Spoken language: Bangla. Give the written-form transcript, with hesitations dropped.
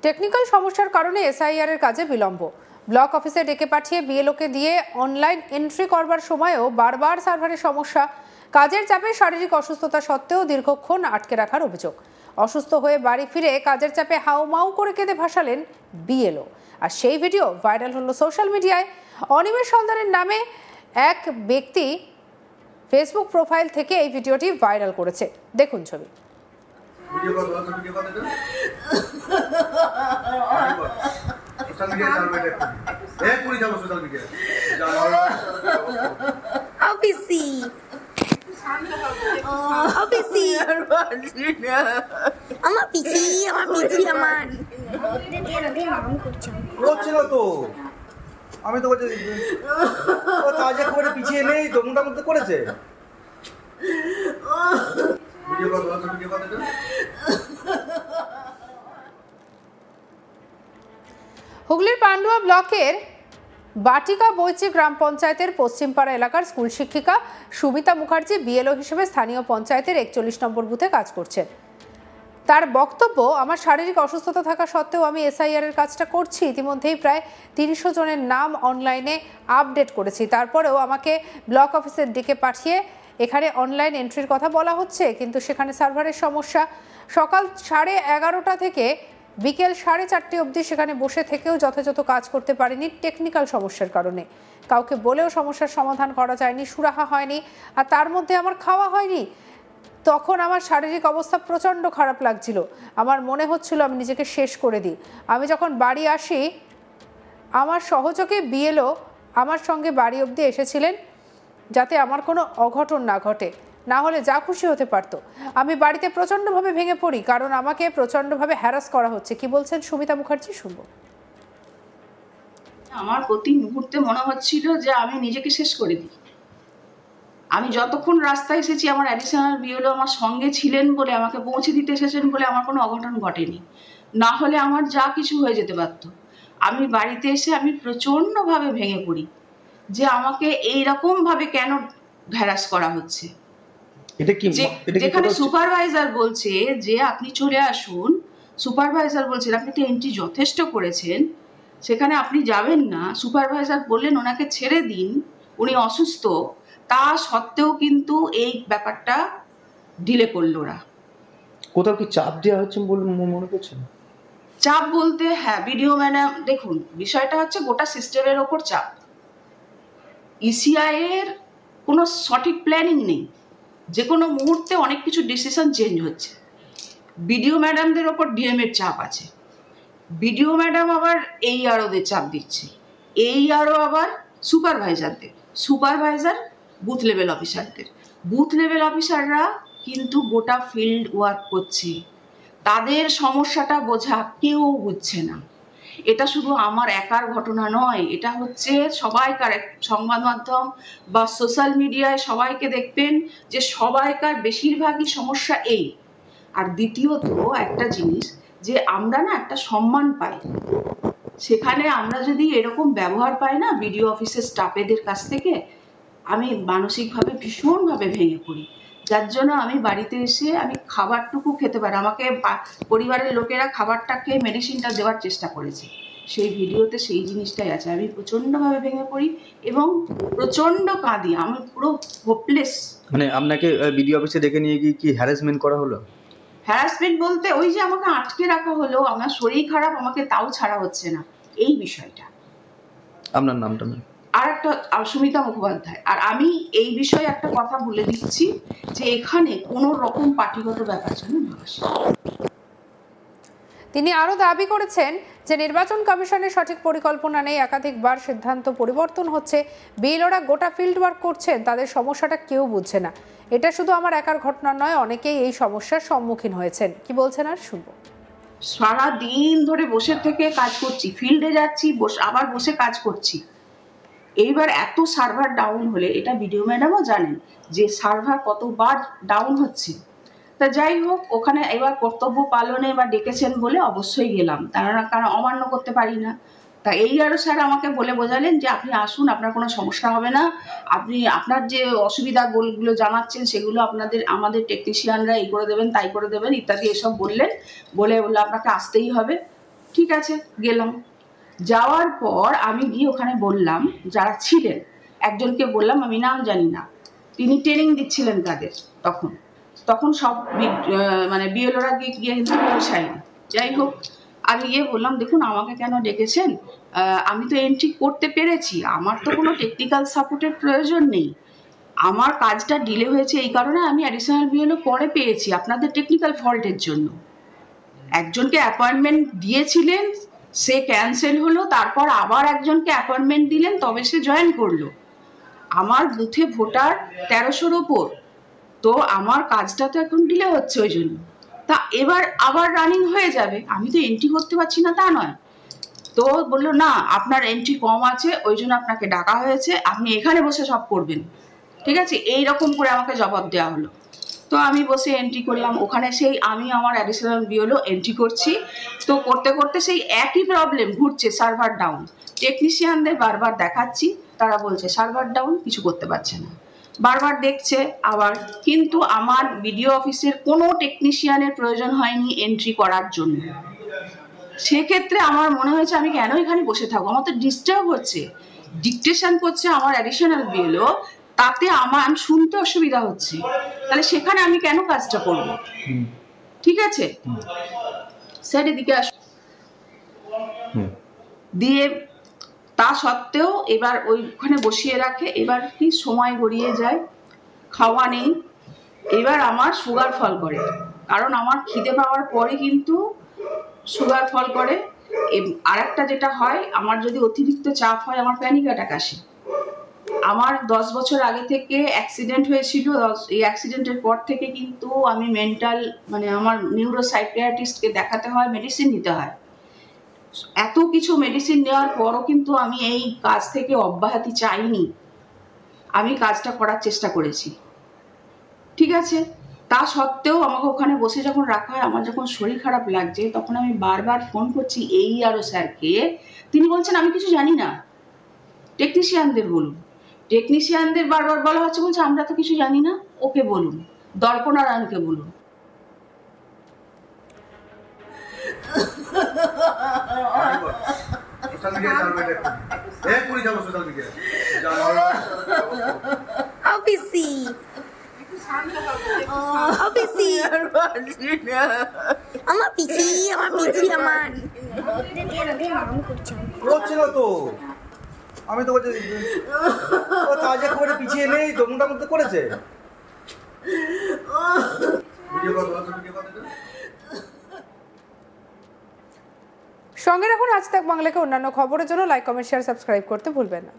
টেকনিক্যাল সমস্যার কারণে এসআইআর এর কাজে বিলম্ব। ব্লক অফিসে ডেকে পাঠিয়ে বিএলওকে দিয়ে অনলাইন এন্ট্রি করবার সময়ও বারবার সার্ভারের সমস্যা। কাজের চাপে শারীরিক অসুস্থতা সত্ত্বেও দীর্ঘক্ষণ আটকে রাখার অভিযোগ। অসুস্থ হয়ে বাড়ি ফিরে কাজের চাপে হাউমাউ করে কেঁদে ভাসালেন বিএলও। আর সেই ভিডিও ভাইরাল হলো সোশ্যাল মিডিয়ায়। অনিমেষ সন্ধানের নামে এক ব্যক্তি ফেসবুক প্রোফাইল থেকে এই ভিডিওটি ভাইরাল করেছে। দেখুন ছবি। আমি তো বলছি কাজে খুব একটা পিছিয়ে নেই তো, মোটামুটি করেছে। হুগলির পান্ডুয়া ব্লকের বাটিকা বৈচি গ্রাম পঞ্চায়েতের পশ্চিমপাড়া এলাকার স্কুল শিক্ষিকা সুমিতা মুখার্জি বিএলও হিসেবে স্থানীয় পঞ্চায়েতের 41 নম্বর বুথে কাজ করছেন। তার বক্তব্য, আমার শারীরিক অসুস্থতা থাকা সত্ত্বেও আমি এসআইআর এর কাজটা করছি। ইতিমধ্যেই প্রায় 300 জনের নাম অনলাইনে আপডেট করেছি। তারপরেও আমাকে ব্লক অফিসের ডেকে পাঠিয়ে এখানে অনলাইন এন্ট্রির কথা বলা হচ্ছে, কিন্তু সেখানে সার্ভারের সমস্যা। সকাল 11:30 থেকে বিকেল 4:30 অবধি সেখানে বসে থেকেও যথাযথ কাজ করতে পারিনি টেকনিক্যাল সমস্যার কারণে। কাউকে বলেও সমস্যার সমাধান করা যায়নি, সুরাহা হয়নি, আর তার মধ্যে আমার খাওয়া হয়নি। তখন আমার শারীরিক অবস্থা প্রচণ্ড খারাপ লাগছিল। আমার মনে হচ্ছিল আমি নিজেকে শেষ করে দিই। আমি যখন বাড়ি আসি, আমার সহযোগী বিএলও আমার সঙ্গে বাড়ি অবধি এসেছিলেন যাতে আমার কোনো অঘটন না ঘটে, না হলে যা খুশি হতে পারতো। আমি বাড়িতে প্রচণ্ডভাবে ভেঙে পড়ি, কারণ আমাকে প্রচণ্ডভাবে হ্যারাস করা হচ্ছে। কি বলছেন সুমিতা মুখার্জি, শুনবো। আমার প্রতি মুহূর্তে মনে হচ্ছিল যে আমি নিজেকে শেষ করে দিই। আমি যতক্ষণ রাস্তায় এসেছি, আমার অ্যাডিশনাল বিএলও আমার সঙ্গে ছিলেন বলে, আমাকে পৌঁছে দিতে এসেছেন বলে আমার কোনো অঘটন ঘটেনি। না হলে আমার যা কিছু হয়ে যেতে পারতো। আমি বাড়িতে এসে আমি প্রচণ্ডভাবে ভেঙে পড়ি যে আমাকে এইরকমভাবে কেন হ্যারাস করা হচ্ছে। যেখানে সুপারভাইজার বলছে যে আপনি চলে আসুন, সুপারভাইজার বলছেন আপনি তো এন্ট্রি যথেষ্ট করেছেন, সেখানে আপনি যাবেন না। সুপারভাইজার বললেন ওনাকে ছেড়ে দিন, উনি অসুস্থ। তা সত্ত্বেও কিন্তু এই ব্যাপারটা ডিলে করলো ওরা। কোথাও কি চাপ দেওয়া হচ্ছে বলে মনে করছেন? চাপ বলতে হ্যাঁ, ভিডিও ম্যাডাম, দেখুন বিষয়টা হচ্ছে গোটা সিস্টেমের ওপর চাপ। ইসিআই এর কোনো সঠিক প্ল্যানিং নেই, যে কোনো মুহূর্তে অনেক কিছু ডিসিশন চেঞ্জ হচ্ছে। বিডিও ম্যাডামদের ওপর ডিএম এর চাপ আছে। বিডিও ম্যাডাম আবার এইআরওদের চাপ দিচ্ছে, এইআরও আবার সুপারভাইজারদের, সুপারভাইজার বুথ লেভেল অফিসারদের। বুথ লেভেল অফিসাররা কিন্তু গোটা ফিল্ড ওয়ার্ক করছে, তাদের সমস্যাটা বোঝা কেউ বুঝছে না। এটা শুধু আমার একার ঘটনা নয়, এটা হচ্ছে সবাইকার। সংবাদ মাধ্যম বা সোশ্যাল মিডিয়ায় সবাইকে দেখবেন যে সবাইকার বেশিরভাগই সমস্যা এই। আর দ্বিতীয়ত একটা জিনিস, যে আমরা না একটা সম্মান পাই, সেখানে আমরা যদি এরকম ব্যবহার পাই না বিডিও অফিসের স্টাফেদের কাছ থেকে, আমি মানসিকভাবে ভীষণভাবে ভেঙে পড়ি। যার জন্য আমি বাড়িতে এসে আমি খাবারটুকু খেতে পারি, আমাকে পরিবারের লোকেরা খাবারটা খেয়ে মেডিসিনটা দেওয়ার চেষ্টা করেছে। সেই ভিডিওতে সেই জিনিসটাই আছে। আমি প্রচণ্ডভাবে ভেঙে পড়ি এবং প্রচণ্ড কাঁদি, আমি পুরো হোপলেস। মানে আপনাকে বিডিও অফিসে ডেকে নিয়ে গিয়ে কি হ্যারাসমেন্ট করা হলো? হ্যারাসমেন্ট বলতে ওই যে আমাকে আটকে রাখা হলো, আমার শরীর খারাপ, আমাকে তাও ছাড়া হচ্ছে না, এই বিষয়টা। আপনার নামটা? আর একটা সুমিতা মুখোপাধ্যায়। আর আমি এই বিষয়ে একটা কথা বলে দিচ্ছি যে এখানে কোনো রকম পার্টিগত ব্যাপার যেন না আসে। তিনি আরও দাবি করেছেন যে নির্বাচন কমিশনের সঠিক পরিকল্পনা নেই, একাধিকবার সিদ্ধান্ত পরিবর্তন হচ্ছে, বিএলওরা গোটা ফিল্ড ওয়ার্ক করছেন, তাদের সমস্যাটা কেউ বুঝছে না। এটা শুধু আমার একার ঘটনা নয়, অনেকেই এই সমস্যার সম্মুখীন হয়েছেন। কি বলছেন আর শুনবো। সারা দিন ধরে বসে থেকে কাজ করছি, ফিল্ডে যাচ্ছি, আবার বসে কাজ করছি। এইবার এত সার্ভার ডাউন হলে, এটা ভিডিও ম্যাডামও জানেন যে সার্ভার কতবার ডাউন হচ্ছে। তা যাই হোক, ওখানে এবার কর্তব্য পালনে বা ডেকেছেন বলে অবশ্যই গেলাম, কারণ অমান্য করতে পারি না। তা এইআরও স্যার আমাকে বলে বোঝালেন যে আপনি আসুন, আপনার কোনো সমস্যা হবে না, আপনি আপনার যে অসুবিধাগুলো জানাচ্ছেন সেগুলো আমাদের টেকনিশিয়ানরা এই করে দেবেন, তাই করে দেবেন ইত্যাদি এসব বললেন। বলে আপনাকে আসতেই হবে। ঠিক আছে গেলাম। যাওয়ার পর আমি গিয়ে ওখানে বললাম, যারা ছিলেন একজনকে বললাম, আমি নাম জানি না, তিনি ট্রেনিং দিচ্ছিলেন তাদের, তখন সব মানে বিএলওরা গিয়ে কিন্তু পৌঁছায়নি। যাই হোক, আমি গিয়ে বললাম, দেখুন আমাকে কেন ডেকেছেন, আমি তো এন্ট্রি করতে পেরেছি, আমার তো কোনো টেকনিক্যাল সাপোর্টের প্রয়োজন নেই, আমার কাজটা ডিলে হয়েছে এই কারণে আমি অ্যাডিশনাল বিএলও পরে পেয়েছি আপনাদের টেকনিক্যাল ফল্টের জন্য। একজনকে অ্যাপয়েন্টমেন্ট দিয়েছিলেন, সে ক্যান্সেল হলো, তারপর আবার একজনকে অ্যাপয়েন্টমেন্ট দিলেন, তবে সে জয়েন করলো। আমার বুথে ভোটার 1300-র ওপর, তো আমার কাজটা তো এখন ডিলে হচ্ছে ওই জন্য। তা এবার আবার রানিং হয়ে যাবে, আমি তো এন্ট্রি করতে পারছি না তা নয়। তো বললো না, আপনার এন্ট্রি কম আছে, ওই জন্য আপনাকে ডাকা হয়েছে, আপনি এখানে বসে সব করবেন, ঠিক আছে, এই রকম করে আমাকে জবাব দেওয়া হলো। তো আমি বসে এন্ট্রি করলাম ওখানে, সেই আমি আমার অ্যাডিশনাল বিএলও এন্ট্রি করছি, তো করতে করতে সেই একই প্রবলেম ঘুরছে, সার্ভার ডাউন। টেকনিশিয়ানদের বারবার দেখাচ্ছি, তারা বলছে সার্ভার ডাউন, কিছু করতে পারছে না, বারবার দেখছে আবার। কিন্তু আমার বিডিও অফিসের কোনো টেকনিশিয়ানের প্রয়োজন হয়নি এন্ট্রি করার জন্য। সেক্ষেত্রে আমার মনে হয়েছে আমি কেন এখানে বসে থাকবো, আমার তো ডিস্টার্ব হচ্ছে, ডিকটেশন করছে আমার অ্যাডিশনাল বিএলও, তাতে আমার শুনতে অসুবিধা হচ্ছে, তাহলে সেখানে আমি কেন কাজটা করব? ঠিক আছে, স্যার এদিকে আস। দিয়ে তা সত্ত্বেও এবার ওইখানে বসিয়ে রাখে, এবার কি সময় গড়িয়ে যায়, খাওয়া নেই, এবার আমার সুগার ফল করে, কারণ আমার খিদে পাওয়ার পরে কিন্তু সুগার ফল করে। আর একটা যেটা হয়, আমার যদি অতিরিক্ত চাপ হয় আমার প্যানিক অ্যাটাক আসে। আমার 10 বছর আগে থেকে অ্যাক্সিডেন্ট হয়েছিল, এই অ্যাক্সিডেন্টের পর থেকে কিন্তু আমি মেন্টাল, মানে আমার নিউরোসাইকিয়াট্রিস্টকে দেখাতে হয়, মেডিসিন নিতে হয়। এত কিছু মেডিসিন নেওয়ার পরও কিন্তু আমি এই কাজ থেকে অব্যাহতি চাইনি, আমি কাজটা করার চেষ্টা করেছি, ঠিক আছে। তা সত্ত্বেও আমাকে ওখানে বসে যখন রাখা হয়, আমার যখন শরীর খারাপ লাগছে, তখন আমি বারবার ফোন করছি এই আরও স্যারকে, তিনি বলছেন আমি কিছু জানি না, টেকনিশিয়ানদের বলুন। টেকনিশিয়ানদের বারবার বলা হচ্ছে, বলছে আমরা তো কিছু জানি না, ওকে বলুন, দর্পনারায়ণকে বলুন। আমি তো বলছি ও তাজা করে পিছিয়ে নেই তো, মোটামুটি করেছে। সঙ্গে রাখুন আজ তাক বাংলাকে অন্যান্য খবরের জন্য। লাইক, কমেন্ট, শেয়ার, সাবস্ক্রাইব করতে ভুলবেন না।